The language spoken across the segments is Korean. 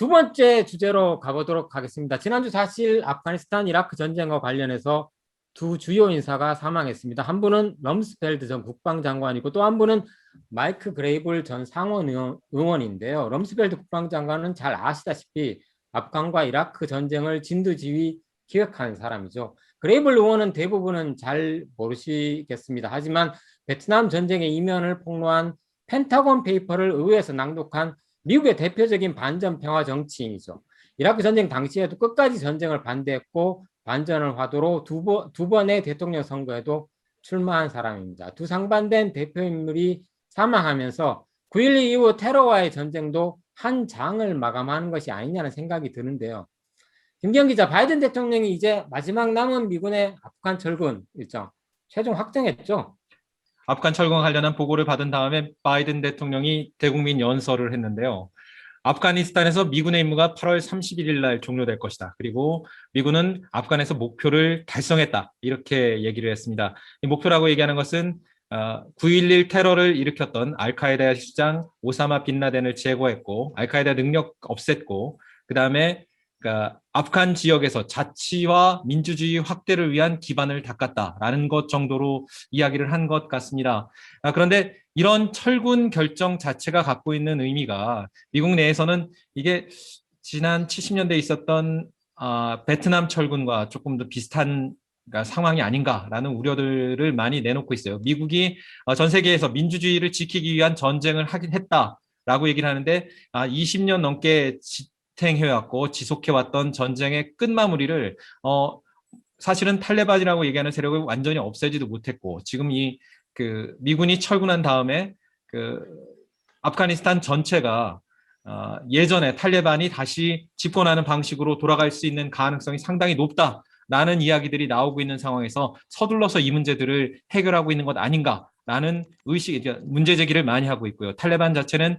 두 번째 주제로 가보도록 하겠습니다. 지난주 사실 아프가니스탄 이라크 전쟁과 관련해서 두 주요 인사가 사망했습니다. 한 분은 럼스펠드 전 국방장관이고 또 한 분은 마이크 그레이블 전 상원 의원인데요. 럼스펠드 국방장관은 잘 아시다시피 아프간과 이라크 전쟁을 진두지휘 기획한 사람이죠. 그레이블 의원은 대부분은 잘 모르시겠습니다. 하지만 베트남 전쟁의 이면을 폭로한 펜타곤 페이퍼를 의회에서 낭독한 미국의 대표적인 반전 평화 정치인이죠. 이라크 전쟁 당시에도 끝까지 전쟁을 반대했고 반전을 화두로 두 번의 대통령 선거에도 출마한 사람입니다. 두 상반된 대표 인물이 사망하면서 9.12 이후 테러와의 전쟁도 한 장을 마감하는 것이 아니냐는 생각이 드는데요. 김기현 기자, 바이든 대통령이 이제 마지막 남은 미군의 아프간 철군 일정 최종 확정했죠? 아프간 철군 관련한 보고를 받은 다음에 바이든 대통령이 대국민 연설을 했는데요. 아프가니스탄에서 미군의 임무가 8월 31일 날 종료될 것이다. 그리고 미군은 아프간에서 목표를 달성했다. 이렇게 얘기를 했습니다. 이 목표라고 얘기하는 것은 9.11 테러를 일으켰던 알카에다의 수장 오사마 빈 라덴을 제거했고 알카에다 능력 없앴고 그다음에 그러니까 아프간 지역에서 자치와 민주주의 확대를 위한 기반을 닦았다라는 것 정도로 이야기를 한 것 같습니다. 그런데 이런 철군 결정 자체가 갖고 있는 의미가 미국 내에서는 이게 지난 70년대에 있었던 베트남 철군과 조금 더 비슷한 상황이 아닌가라는 우려들을 많이 내놓고 있어요. 미국이 전 세계에서 민주주의를 지키기 위한 전쟁을 하긴 했다라고 얘기를 하는데 20년 넘게 지탱해왔고 지속해왔던 전쟁의 끝마무리를 사실은 탈레반이라고 얘기하는 세력을 완전히 없애지도 못했고 지금 그 미군이 철군한 다음에 그 아프가니스탄 전체가 예전에 탈레반이 다시 집권하는 방식으로 돌아갈 수 있는 가능성이 상당히 높다라는 이야기들이 나오고 있는 상황에서 서둘러서 이 문제들을 해결하고 있는 것 아닌가라는 문제 제기를 많이 하고 있고요. 탈레반 자체는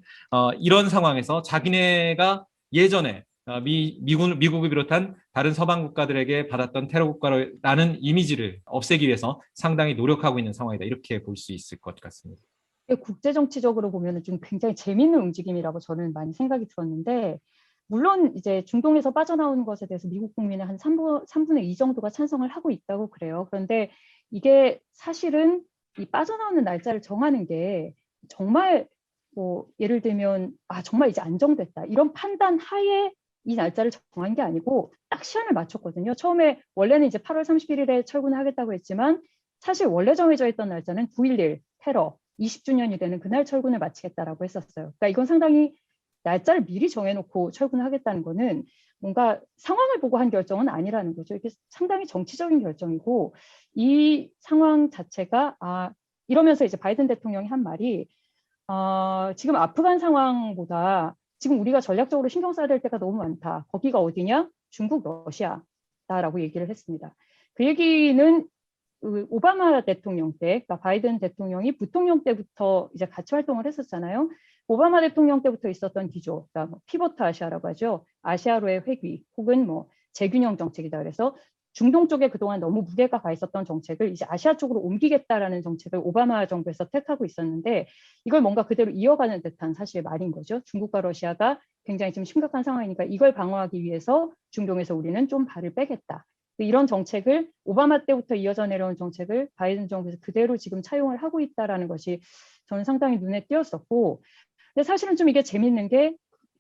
이런 상황에서 자기네가 예전에 미국을 비롯한 다른 서방 국가들에게 받았던 테러 국가라는 이미지를 없애기 위해서 상당히 노력하고 있는 상황이다. 이렇게 볼 수 있을 것 같습니다. 국제 정치적으로 보면 좀 굉장히 재미있는 움직임이라고 저는 많이 생각이 들었는데 물론 이제 중동에서 빠져나오는 것에 대해서 미국 국민의 한 3분의 2 정도가 찬성을 하고 있다고 그래요. 그런데 이게 사실은 이 빠져나오는 날짜를 정하는 게 정말 뭐 예를 들면 정말 이제 안정됐다 이런 판단 하에 이 날짜를 정한 게 아니고 딱 시한을 맞췄거든요. 처음에 원래는 이제 8월 31일에 철군을 하겠다고 했지만 사실 원래 정해져 있던 날짜는 9.11 테러 20주년이 되는 그날 철군을 마치겠다라고 했었어요. 그러니까 이건 상당히 날짜를 미리 정해놓고 철군을 하겠다는 거는 뭔가 상황을 보고 한 결정은 아니라는 거죠. 이게 상당히 정치적인 결정이고 이 상황 자체가 이러면서 이제 바이든 대통령이 한 말이 지금 아프간 상황보다 지금 우리가 전략적으로 신경 써야 될 때가 너무 많다. 거기가 어디냐? 중국, 러시아다라고 얘기를 했습니다. 그 얘기는 오바마 대통령 때, 그러니까 바이든 대통령이 부통령 때부터 이제 같이 활동을 했었잖아요. 오바마 대통령 때부터 있었던 기조, 그러니까 뭐 피보트 아시아라고 하죠. 아시아로의 회귀 혹은 뭐 재균형 정책이다. 그래서 중동 쪽에 그동안 너무 무게가 가 있었던 정책을 이제 아시아 쪽으로 옮기겠다라는 정책을 오바마 정부에서 택하고 있었는데 이걸 뭔가 그대로 이어가는 듯한 사실 말인 거죠. 중국과 러시아가 굉장히 지금 심각한 상황이니까 이걸 방어하기 위해서 중동에서 우리는 좀 발을 빼겠다. 이런 정책을 오바마 때부터 이어져 내려온 정책을 바이든 정부에서 그대로 지금 차용을 하고 있다는 것이 저는 상당히 눈에 띄었었고 근데 사실은 좀 이게 재밌는 게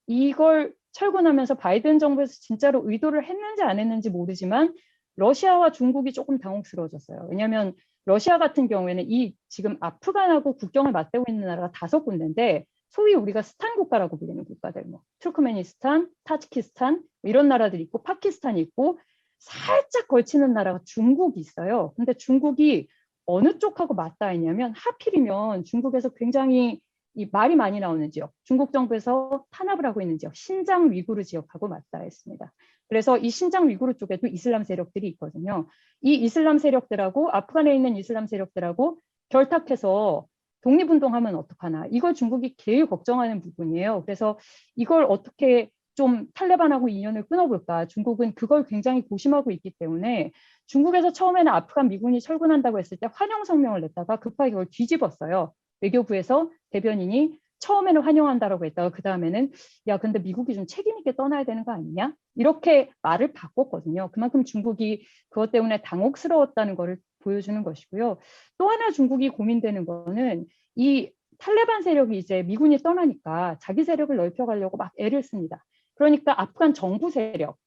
이걸 철군하면서 바이든 정부에서 진짜로 의도를 했는지 안 했는지 모르지만 러시아와 중국이 조금 당혹스러워졌어요. 왜냐하면 러시아 같은 경우에는 이 지금 아프간하고 국경을 맞대고 있는 나라가 5군데인데 소위 우리가 스탄 국가라고 불리는 국가들, 뭐 투르크메니스탄, 타지키스탄 이런 나라들이 있고 파키스탄이 있고 살짝 걸치는 나라가 중국이 있어요. 근데 중국이 어느 쪽하고 맞닿아 있냐면 하필이면 중국에서 굉장히 이 말이 많이 나오는 지역, 중국 정부에서 탄압을 하고 있는 지역, 신장 위구르 지역하고 맞닿아 있습니다. 그래서 이 신장 위구르 쪽에도 이슬람 세력들이 있거든요. 이 이슬람 세력들하고 아프간에 있는 이슬람 세력들하고 결탁해서 독립운동하면 어떡하나. 이걸 중국이 제일 걱정하는 부분이에요. 그래서 이걸 어떻게 좀 탈레반하고 인연을 끊어볼까. 중국은 그걸 굉장히 고심하고 있기 때문에 중국에서 처음에는 아프간 미군이 철군한다고 했을 때 환영 성명을 냈다가 급하게 그걸 뒤집었어요. 외교부에서 대변인이 처음에는 환영한다라고 했다가 그 다음에는 야 근데 미국이 좀 책임 있게 떠나야 되는 거 아니냐? 이렇게 말을 바꿨거든요. 그만큼 중국이 그것 때문에 당혹스러웠다는 것을 보여주는 것이고요. 또 하나 중국이 고민되는 거는 이 탈레반 세력이 이제 미군이 떠나니까 자기 세력을 넓혀가려고 막 애를 씁니다. 그러니까 아프간 정부 세력,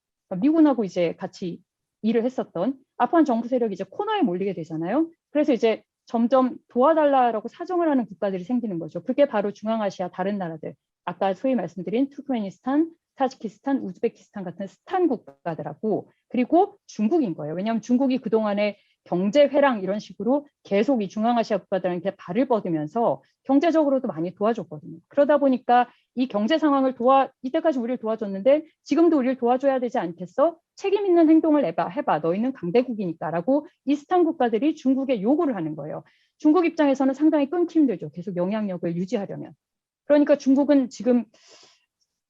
미군하고 이제 같이 일을 했었던 아프간 정부 세력이 이제 코너에 몰리게 되잖아요. 그래서 이제 점점 도와달라고 사정을 하는 국가들이 생기는 거죠. 그게 바로 중앙아시아 다른 나라들, 아까 소위 말씀드린 투르크메니스탄, 타지키스탄, 우즈베키스탄 같은 스탄 국가들하고 그리고 중국인 거예요. 왜냐하면 중국이 그동안에 경제 회랑 이런 식으로 계속 이 중앙아시아 국가들한테 발을 뻗으면서 경제적으로도 많이 도와줬거든요. 그러다 보니까 이 경제 상황을 이때까지 우리를 도와줬는데 지금도 우리를 도와줘야 되지 않겠어? 책임 있는 행동을 해봐. 너희는 강대국이니까 라고 이스탄 국가들이 중국에 요구를 하는 거예요. 중국 입장에서는 상당히 끊기 힘들죠. 계속 영향력을 유지하려면. 그러니까 중국은 지금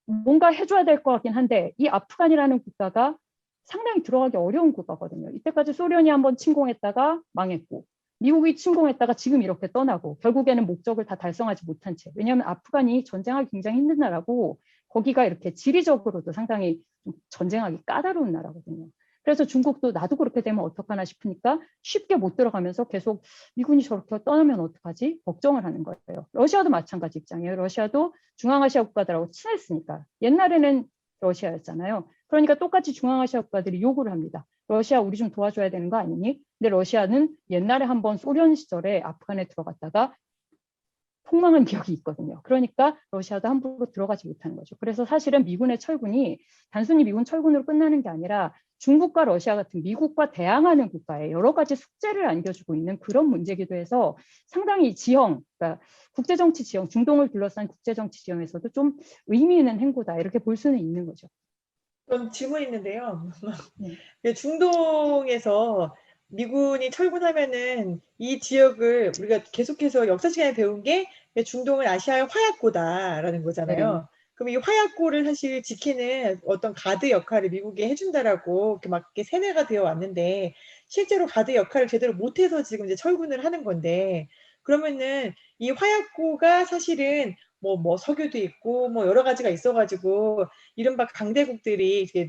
뭔가 해줘야 될 것 같긴 한데 이 아프간이라는 국가가 상당히 들어가기 어려운 국가거든요. 이때까지 소련이 한번 침공했다가 망했고 미국이 침공했다가 지금 이렇게 떠나고 결국에는 목적을 다 달성하지 못한 채. 왜냐하면 아프간이 전쟁하기 굉장히 힘든 나라고 거기가 이렇게 지리적으로도 상당히 좀 전쟁하기 까다로운 나라거든요. 그래서 중국도 나도 그렇게 되면 어떡하나 싶으니까 쉽게 못 들어가면서 계속 미군이 저렇게 떠나면 어떡하지? 걱정을 하는 거예요. 러시아도 마찬가지 입장이에요. 러시아도 중앙아시아 국가들하고 친했으니까. 옛날에는 러시아였잖아요. 그러니까 똑같이 중앙아시아 국가들이 요구를 합니다. 러시아 우리 좀 도와줘야 되는 거 아니니? 근데 러시아는 옛날에 한번 소련 시절에 아프간에 들어갔다가 폭망한 기억이 있거든요. 그러니까 러시아도 함부로 들어가지 못하는 거죠. 그래서 사실은 미군의 철군이 단순히 미군 철군으로 끝나는 게 아니라 중국과 러시아 같은 미국과 대항하는 국가에 여러 가지 숙제를 안겨주고 있는 그런 문제기도 해서 상당히 지형, 그러니까 국제정치 지형, 중동을 둘러싼 국제정치 지형에서도 좀 의미 있는 행보다 이렇게 볼 수는 있는 거죠. 그럼 질문이 있는데요. 네. 중동에서 미군이 철군하면은 이 지역을 우리가 계속해서 역사 시간에 배운 게 중동은 아시아의 화약고다라는 거잖아요. 네. 그럼 이 화약고를 사실 지키는 어떤 가드 역할을 미국이 해준다라고 이렇게 막 이렇게 세뇌가 되어 왔는데 실제로 가드 역할을 제대로 못해서 지금 이제 철군을 하는 건데 그러면은 이 화약고가 사실은 뭐 석유도 있고 뭐 여러 가지가 있어가지고 이른바 강대국들이 이렇게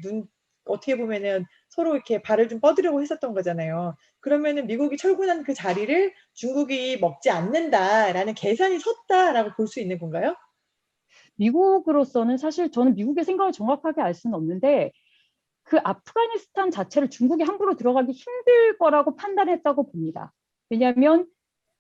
어떻게 보면은 서로 이렇게 발을 좀 뻗으려고 했었던 거잖아요. 그러면은 미국이 철군한 그 자리를 중국이 먹지 않는다라는 계산이 섰다라고 볼 수 있는 건가요? 미국으로서는 사실 저는 미국의 생각을 정확하게 알 수는 없는데 그 아프가니스탄 자체를 중국이 함부로 들어가기 힘들 거라고 판단했다고 봅니다. 왜냐하면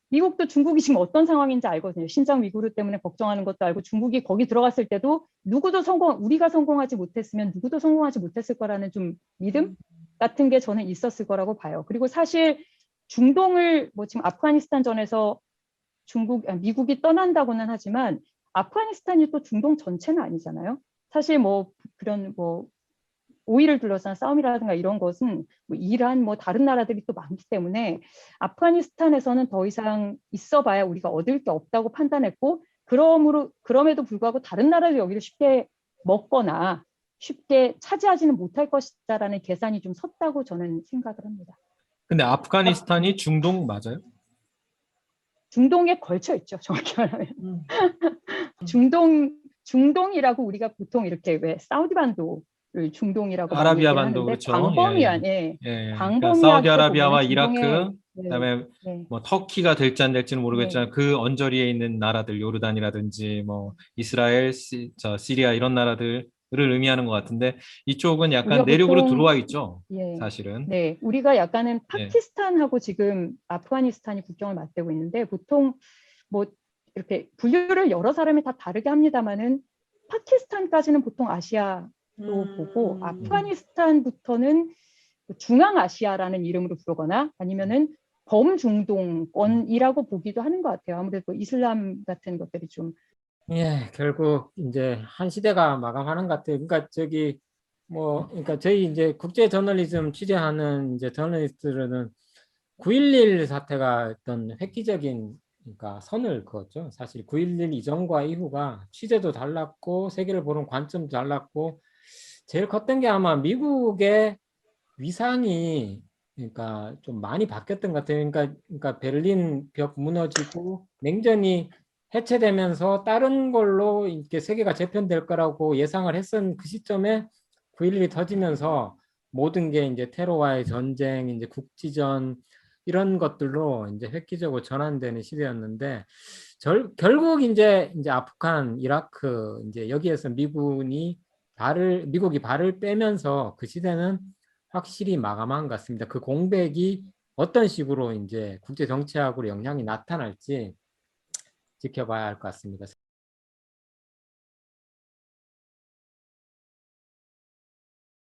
미국도 중국이 지금 어떤 상황인지 알거든요. 신장 위구르 때문에 걱정하는 것도 알고 중국이 거기 들어갔을 때도 우리가 성공하지 못했으면 누구도 성공하지 못했을 거라는 좀 믿음 같은 게 저는 있었을 거라고 봐요. 그리고 사실 중동을 뭐 지금 아프가니스탄 전에서 미국이 떠난다고는 하지만 아프가니스탄이 또 중동 전체는 아니잖아요. 사실 뭐 그런 뭐 오일을 둘러싼 싸움이라든가 이런 것은 뭐 이란 뭐 다른 나라들이 또 많기 때문에 아프가니스탄에서는 더 이상 있어봐야 우리가 얻을 게 없다고 판단했고 그럼에도 불구하고 다른 나라도 여기를 쉽게 먹거나 쉽게 차지하지는 못할 것이다라는 계산이 좀 섰다고 저는 생각을 합니다. 근데 아프가니스탄이 중동 맞아요? 중동에 걸쳐 있죠. 정확히 말하면. 음. 중동이라고 우리가 보통 이렇게 왜 사우디반도를 중동이라고 많이 아라비아 얘기를 반도 하는데 그렇죠. 광범위한 예. 그러니까 광범위하게 사우디아라비아와 보면은 이라크, 중동의 그다음에 네, 뭐 터키가 될지 안 될지는 모르겠지만 네. 그 언저리에 있는 나라들, 요르단이라든지 뭐 이스라엘, 시리아 이런 나라들을 의미하는 것 같은데 이쪽은 약간 우리가 내륙으로 보통 들어와 있죠. 예, 사실은. 네, 우리가 약간은 예. 파키스탄하고 지금 아프가니스탄이 국경을 맞대고 있는데 보통 뭐 이렇게 분류를 여러 사람이 다 다르게 합니다만은 파키스탄까지는 보통 아시아로 보고 아프가니스탄부터는 중앙아시아라는 이름으로 부르거나 아니면은 범중동권이라고 보기도 하는 것 같아요. 아무래도 이슬람 같은 것들이 좀 예, 결국 이제 한 시대가 마감하는 것 같아요. 그러니까 그러니까 저희 이제 국제 저널리즘 취재하는 이제 저널리스트들은 9.11 사태가 어떤 획기적인 그러니까 선을 그었죠. 사실 9.11 이전과 이후가 취재도 달랐고 세계를 보는 관점도 달랐고 제일 컸던 게 아마 미국의 위상이 그러니까 좀 많이 바뀌었던 것 같아요. 그러니까 베를린 벽 무너지고 냉전이 해체되면서 다른 걸로 이렇게 세계가 재편될 거라고 예상을 했던 그 시점에 9.11이 터지면서 모든 게 이제 테러와의 전쟁, 이제 국지전 이런 것들로 이제 획기적으로 전환되는 시대였는데 결국 이제 아프간, 이라크 이제 여기에서 미국이 발을 빼면서 그 시대는 확실히 마감한 것 같습니다. 그 공백이 어떤 식으로 이제 국제 정치학으로 영향이 나타날지 지켜봐야 할 것 같습니다.